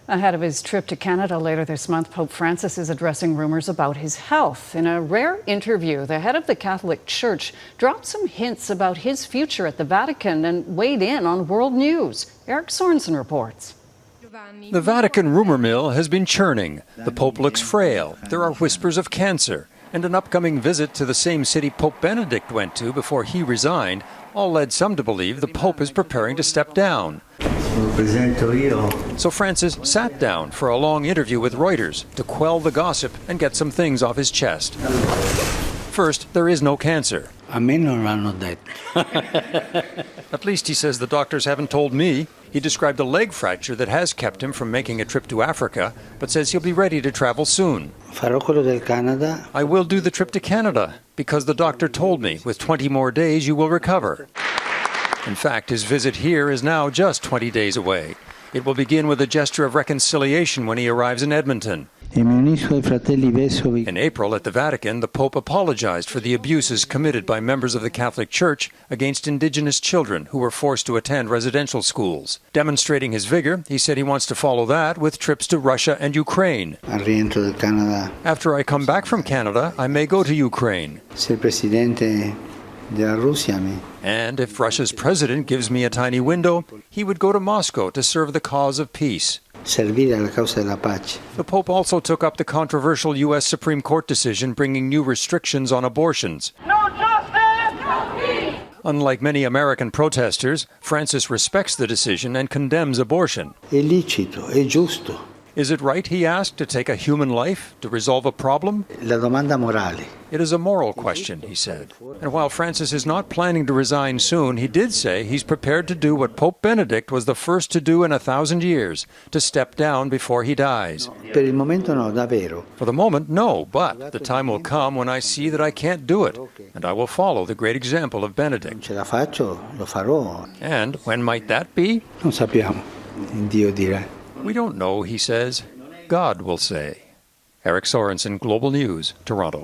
Ahead of his trip to Canada later this month, Pope Francis is addressing rumors about his health. In a rare interview, the head of the Catholic Church dropped some hints about his future at the Vatican and weighed in on world news. Eric Sorensen reports. The Vatican rumor mill has been churning. The Pope looks frail. There are whispers of cancer. And an upcoming visit to the same city Pope Benedict went to before he resigned all led some to believe the Pope is preparing to step down. So Francis sat down for a long interview with Reuters to quell the gossip and get some things off his chest. First, there is no cancer. A me non l'hanno detto. At least he says the doctors haven't told me. He described a leg fracture that has kept him from making a trip to Africa, but says he'll be ready to travel soon. Farò quello del Canada. I will do the trip to Canada, because the doctor told me with 20 more days you will recover. In fact, his visit here is now just 20 days away. It will begin with a gesture of reconciliation when he arrives in Edmonton. In April at the Vatican, the Pope apologized for the abuses committed by members of the Catholic Church against indigenous children who were forced to attend residential schools. Demonstrating his vigor, he said he wants to follow that with trips to Russia and Ukraine. After I come back from Canada, I may go to Ukraine. And if Russia's president gives me a tiny window, he would go to Moscow to serve the cause of peace. The Pope also took up the controversial U.S. Supreme Court decision bringing new restrictions on abortions. No justice! No peace! Unlike many American protesters, Francis respects the decision and condemns abortion. È licito, è giusto. Is it right, he asked, to take a human life to resolve a problem? La domanda morale. It is a moral question, he said. And while Francis is not planning to resign soon, he did say he's prepared to do what Pope Benedict was the first to do in 1,000 years, to step down before he dies. Per il momento no, davvero. For the moment, no, but the time will come when I see that I can't do it, and I will follow the great example of Benedict. Ce la faccio, lo farò. And when might that be? Non sappiamo. Dio dirà. We don't know, he says. God will say. Eric Sorensen, Global News, Toronto.